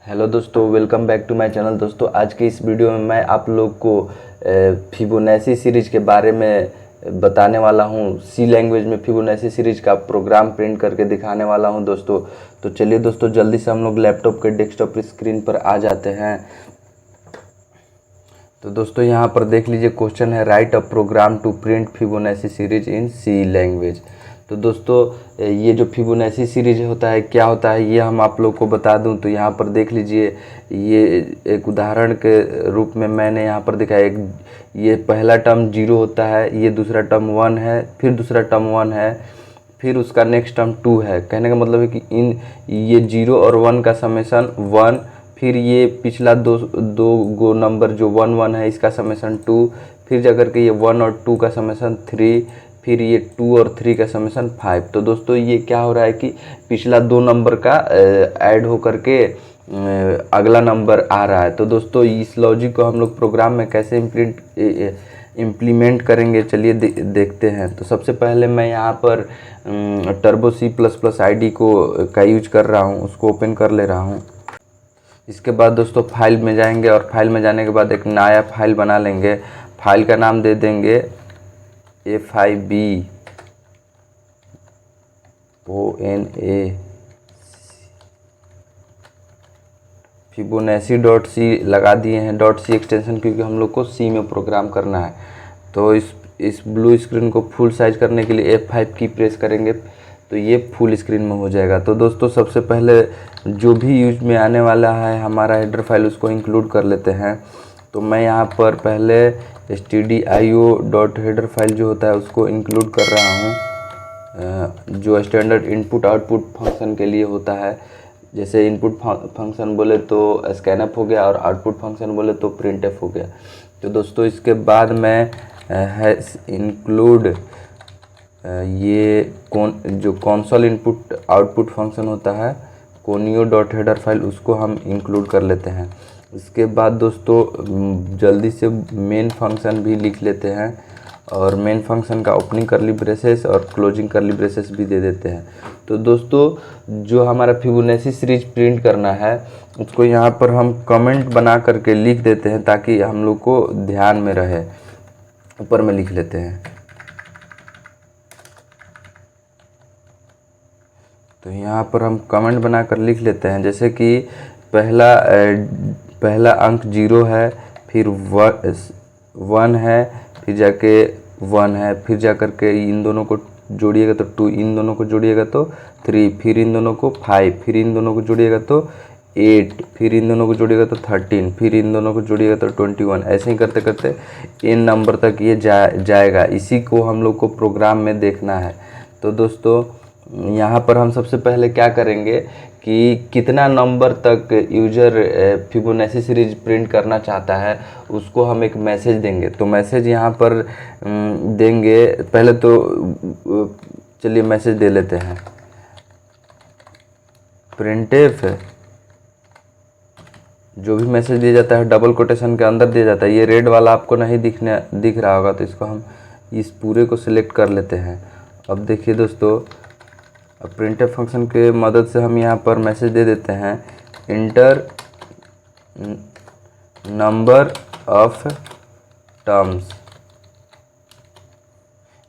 Hello दोस्तों, welcome back to my channel. दोस्तों, आज के इस वीडियो में मैं आप लोग को फिबोनाची सीरीज के बारे में बताने वाला हूं। सी लैंग्वेज में फिबोनाची सीरीज का प्रोग्राम प्रिंट करके दिखाने वाला हूं दोस्तों। तो चलिए दोस्तों, जल्दी से हम लोग लैपटॉप के डेस्कटॉप स्क्रीन पर आ जाते हैं। तो दोस्तों, यहाँ पर देख लीजिए, क्वेश्चन है write a program to print Fibonacci series in C language. तो दोस्तों, ये जो फिबोनाची सीरीज होता है, क्या होता है, ये हम आप लोग को बता दूं। तो यहाँ पर देख लीजिए, ये एक उदाहरण के रूप में मैंने यहाँ पर दिखाया। ये पहला टर्म 0 होता है, ये दूसरा टर्म 1 है, फिर दूसरा टर्म 1 है, फिर उसका नेक्स्ट टर्म 2 है। कहने का मतलब है कि ये 0 और 1 का समेशन 1, फिर ये पिछला दो गो नंबर जो 1 1 है, इसका समेशन 2, फिर जाकर के ये 1 और 2 का समेशन 3, फिर ये 2 और 3 का समेशन 5। तो दोस्तों, ये क्या हो रहा है कि पिछला दो नंबर का ऐड होकर के अगला नंबर आ रहा है। तो दोस्तों, इस लॉजिक को हम लोग प्रोग्राम में कैसे इम्प्लीमेंट करेंगे, चलिए देखते हैं। तो सबसे पहले मैं यहाँ पर टर्बो C++ आईडी का यूज कर रहा हूँ, उसको ओपन कर ले रहा हूँ। इसके बाद दोस्तों, फाइल में जाएंगे और फाइल में जाने के बाद एक नया फाइल बना लेंगे। फाइल का नाम दे देंगे FIBONA Fibonacci.c लगा दिए हैं, .c एक्सटेंशन, क्योंकि हम लोग को सी में प्रोग्राम करना है। तो इस ब्लू स्क्रीन को फुल साइज करने के लिए F5 की प्रेस करेंगे तो ये फुल स्क्रीन में हो जाएगा। तो दोस्तों, सबसे पहले जो भी यूज में आने वाला है हमारा हेडर फाइल, उसको इंक्लूड कर लेते हैं। तो मैं यहाँ पर पहले stdio.header फाइल जो होता है उसको इंक्लूड कर रहा हूँ, जो स्टैंडर्ड इनपुट आउटपुट फंक्शन के लिए होता है। जैसे इनपुट फंक्शन बोले तो स्कैनअप हो गया और आउटपुट फंक्शन बोले तो प्रिंटफ हो गया। तो दोस्तों, इसके बाद मैं इंक्लूड ये जो कंसोल इनपुट आउटपुट फंक्शन होता है, conio.header फाइल, उसको हम इंक्लूड कर लेते हैं। इसके बाद दोस्तों, जल्दी से मेन फंक्शन भी लिख लेते हैं और मेन फंक्शन का ओपनिंग करली ब्रेसेस और क्लोजिंग करली ब्रेसेस भी दे देते हैं। तो दोस्तों, जो हमारा फिबोनाची सीरीज प्रिंट करना है उसको यहाँ पर हम कमेंट बना करके लिख देते हैं ताकि हम लोग को ध्यान में रहे। ऊपर में लिख लेते हैं। तो यहाँ पर हम कमेंट बनाकर लिख लेते हैं, जैसे कि पहला अंक 0 है, फिर 1 है, फिर जाके 1 है, फिर जाकर के इन दोनों को जोड़िएगा तो 2, इन दोनों को जोड़िएगा तो 3, फिर इन दोनों को 5, फिर इन दोनों को जोड़िएगा तो 8, फिर इन दोनों को जोड़िएगा तो 13, फिर इन दोनों को जोड़िएगा तो 21। ऐसे ही करते करते इन नंबर तक ये जाएगा। इसी को हम लोग को प्रोग्राम में देखना है। तो दोस्तों, यहाँ पर हम सबसे पहले क्या करेंगे कि कितना नंबर तक यूजर फिबोनाची सीरीज प्रिंट करना चाहता है, उसको हम एक मैसेज देंगे। तो मैसेज यहाँ पर देंगे। पहले तो चलिए मैसेज दे लेते हैं, प्रिंटफ। जो भी मैसेज दिया जाता है डबल कोटेशन के अंदर दिया जाता है। ये रेड वाला आपको नहीं दिख रहा होगा, तो इसको हम इस पूरे को सिलेक्ट कर लेते हैं। अब देखिए दोस्तों, अब प्रिंटफ फंक्शन के मदद से हम यहाँ पर मैसेज दे देते हैं, inter number of terms,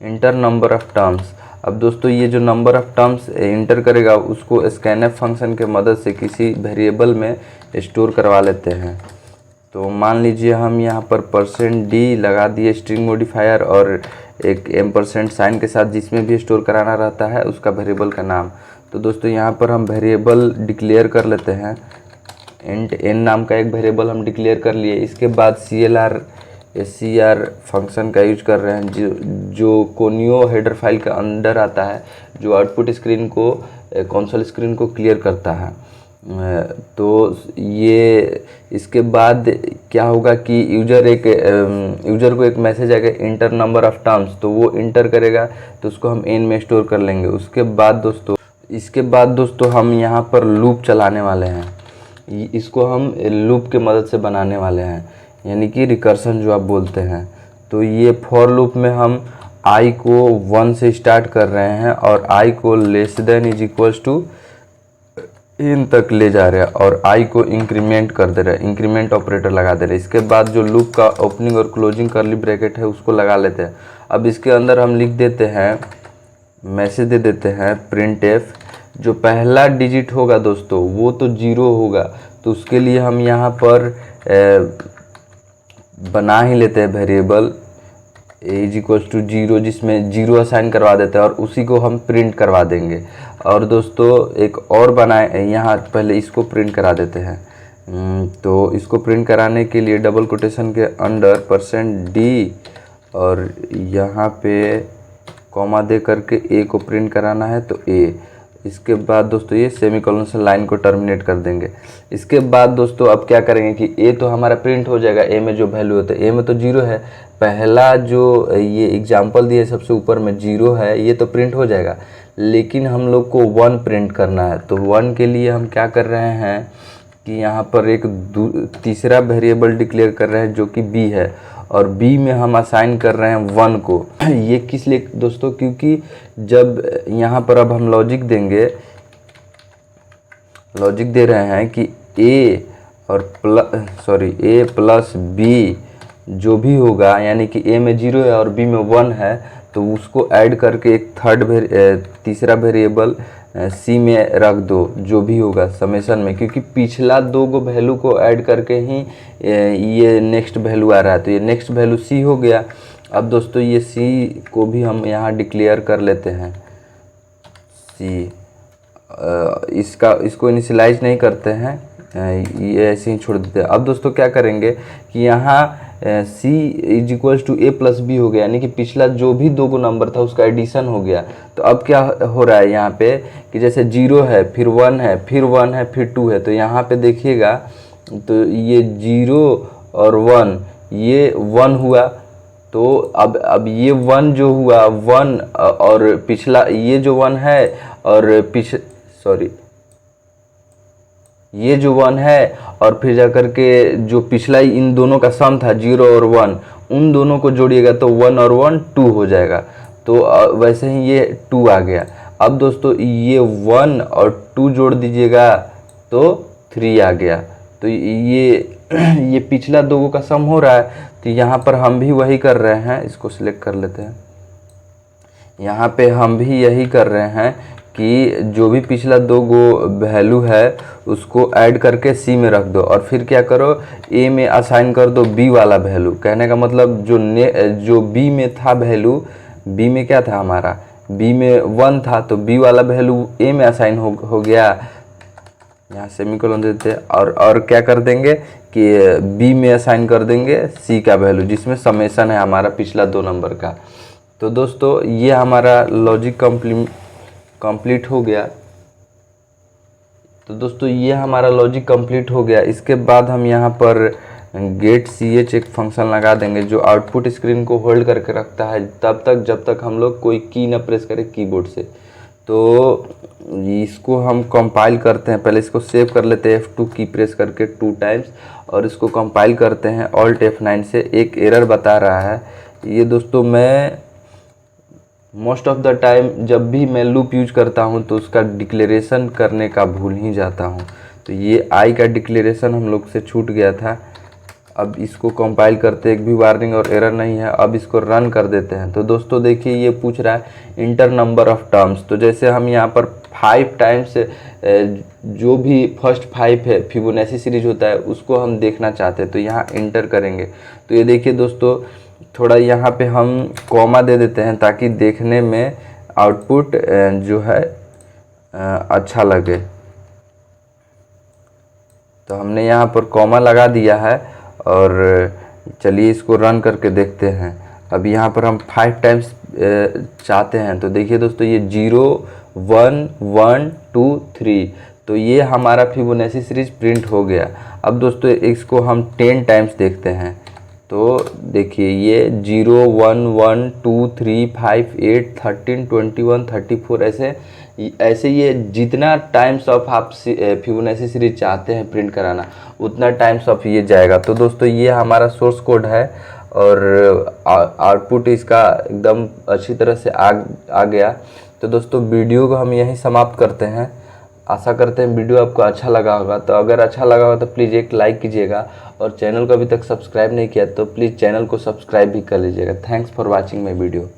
inter number of terms. अब दोस्तों, ये जो नंबर ऑफ टर्म्स इंटर करेगा उसको स्कैनफ फंक्शन के मदद से किसी वेरिएबल में स्टोर करवा लेते हैं। तो मान लीजिए हम यहाँ पर %d लगा दिए स्ट्रिंग मॉडिफायर और एक एम्परसेंड साइन के साथ, जिसमें भी स्टोर कराना रहता है उसका वेरिएबल का नाम। तो दोस्तों, यहाँ पर हम वेरिएबल डिक्लेयर कर लेते हैं। इंट n नाम का एक वेरिएबल हम डिक्लेयर कर लिए। इसके बाद CLR फंक्शन का यूज कर रहे हैं, जो कोनियो हेडर फाइल के अंदर आता है, जो आउटपुट स्क्रीन को, कंसोल स्क्रीन को क्लियर करता है। तो ये इसके बाद क्या होगा कि यूजर को एक मैसेज आएगा, इंटर नंबर ऑफ टर्म्स। तो वो इंटर करेगा तो उसको हम n में स्टोर कर लेंगे। इसके बाद दोस्तों हम यहाँ पर लूप चलाने वाले हैं। इसको हम लूप के मदद से बनाने वाले हैं, यानी कि रिकर्सन जो आप बोलते हैं। तो ये फॉर लूप में हम i को 1 से स्टार्ट कर रहे हैं और i को less than is equals to n तक ले जा रहे हैं और आई को इंक्रीमेंट कर दे रहे हैं, इंक्रीमेंट ऑपरेटर लगा दे रहे हैं। इसके बाद जो लूप का ओपनिंग और क्लोजिंग करली ब्रैकेट है उसको लगा लेते हैं। अब इसके अंदर हम लिख देते हैं, मैसेज दे देते हैं प्रिंट एफ। जो पहला डिजिट होगा दोस्तों वो तो 0 होगा, तो उसके लिए हम यहाँ पर बना ही लेते हैं वेरिएबल इज इक्वल्स टू 0, जिसमें 0 असाइन करवा देते हैं और उसी को हम प्रिंट करवा देंगे। और दोस्तों एक और बनाए, यहाँ पहले इसको प्रिंट करा देते हैं। तो इसको प्रिंट कराने के लिए डबल कोटेशन के अंडर %d और यहाँ पे कॉमा दे करके ए को प्रिंट कराना है तो ए। इसके बाद दोस्तों ये सेमीकोलन से लाइन को टर्मिनेट कर देंगे। इसके बाद दोस्तों अब क्या करेंगे कि ए तो हमारा प्रिंट हो जाएगा, ए में जो वैल्यू होता है, ए में तो 0 है, पहला जो ये एग्जांपल दिए सबसे ऊपर में 0 है, ये तो प्रिंट हो जाएगा, लेकिन हम लोग को 1 प्रिंट करना है। तो 1 के लिए हम क्या कर रहे हैं कि यहाँ पर एक तीसरा वेरिएबल डिक्लेयर कर रहे हैं जो कि b है, और b में हम असाइन कर रहे हैं 1 को। ये किस लिए दोस्तों, क्योंकि जब यहाँ पर अब हम लॉजिक देंगे, लॉजिक दे रहे हैं कि a प्लस b जो भी होगा, यानी कि a में 0 है और b में 1 है, तो उसको ऐड करके एक तीसरा वेरिएबल c में रख दो जो भी होगा समेशन में, क्योंकि पिछला 2 को वैल्यू को ऐड करके ही ये नेक्स्ट वैल्यू आ रहा है, तो ये नेक्स्ट वैल्यू c हो गया। अब दोस्तों ये c को भी हम यहाँ डिक्लेयर कर लेते हैं, c इसको इनिशियलाइज नहीं करते हैं, ये ऐसे ही छोड़ देते हैं। अब दोस्तों क्या करेंगे कि यहाँ c is equals to a plus b हो गया, यानी कि पिछला जो भी 2 नंबर था उसका एडिशन हो गया। तो अब क्या हो रहा है यहाँ पे कि जैसे 0 है, फिर 1 है, फिर 1 है, फिर 2 है, तो यहाँ पे देखिएगा तो ये 0 और 1 ये 1 हुआ। तो अब ये 1 जो हुआ 1 और पिछला ये जो 1 है और ये जो 1 है और फिर जाकर के जो पिछला इन दोनों का सम था 0 और 1, उन दोनों को जोड़िएगा तो 1 और 1 2 हो जाएगा। तो वैसे ही ये 2 आ गया। अब दोस्तों ये 1 और 2 जोड़ दीजिएगा तो 3 आ गया। तो ये पिछला 2 का सम हो रहा है, तो यहाँ पर हम भी वही कर रहे हैं। इसको सिलेक्ट कर लेते हैं। यहाँ पे हम भी यही कर रहे हैं कि जो भी पिछला 2 वैल्यू है उसको ऐड करके c में रख दो, और फिर क्या करो a में असाइन कर दो b वाला वैल्यू। कहने का मतलब जो b में था वैल्यू, b में क्या था हमारा, b में 1 था, तो b वाला वैल्यू a में असाइन हो गया। यहाँ सेमीकोलन देते हैं और क्या कर देंगे कि b में असाइन कर देंगे c का वैल्यू, जिसमें समेशन है हमारा पिछला 2 नंबर का। तो दोस्तों ये हमारा लॉजिक कंप्लीट हो गया। तो दोस्तों ये हमारा लॉजिक कंप्लीट हो गया। इसके बाद हम यहाँ पर गेट ch एक फंक्शन लगा देंगे जो आउटपुट स्क्रीन को होल्ड करके रखता है तब तक जब तक हम लोग कोई की ना प्रेस करें कीबोर्ड से। तो इसको हम कंपाइल करते हैं, पहले इसको सेव कर लेते हैं F2 की प्रेस करके 2 टाइम्स, और इसको कंपाइल करते हैं Alt F9 से। एक एरर बता रहा है ये दोस्तों, मैं मोस्ट ऑफ द टाइम जब भी मैं लूप यूज करता हूं तो उसका डिक्लेरेशन करने का भूल ही जाता हूं। तो ये आई का डिक्लेरेशन हम लोग से छूट गया था। अब इसको कंपाइल करते, एक भी वार्निंग और एरर नहीं है। अब इसको रन कर देते हैं। तो दोस्तों देखिए ये पूछ रहा है इंटर नंबर ऑफ टर्म्स। तो जैसे हम यहाँ पर 5 टाइम्स जो भी फर्स्ट 5 है फिबोनाची सीरीज होता है उसको हम देखना चाहते हैं, तो यहाँ इंटर करेंगे। तो ये देखिए दोस्तों, थोड़ा यहाँ पे हम कॉमा दे देते हैं ताकि देखने में आउटपुट जो है अच्छा लगे। तो हमने यहाँ पर कॉमा लगा दिया है और चलिए इसको रन करके देखते हैं। अब यहाँ पर हम 5 टाइम्स चाहते हैं, तो देखिए दोस्तों ये 0 1 1 2 3, तो ये हमारा फिबोनाची सीरीज प्रिंट हो गया। अब दोस्तों इसको हम 10 टाइम्स देखते हैं। तो देखिए ये 0 1 1 2 3 5 8 13 21 34 ऐसे ये जितना टाइम्स ऑफ आप फिबोनाची सीरीज चाहते हैं प्रिंट कराना उतना टाइम्स ऑफ ये जाएगा। तो दोस्तों ये हमारा सोर्स कोड है और आउटपुट इसका एकदम अच्छी तरह से आ गया। तो दोस्तों वीडियो को हम यहीं समाप्त करते हैं। आशा करते हैं वीडियो आपको अच्छा लगा होगा। तो अगर अच्छा लगा होगा तो प्लीज़ एक लाइक कीजिएगा, और चैनल को अभी तक सब्सक्राइब नहीं किया तो प्लीज़ चैनल को सब्सक्राइब भी कर लीजिएगा। Thanks for watching my video.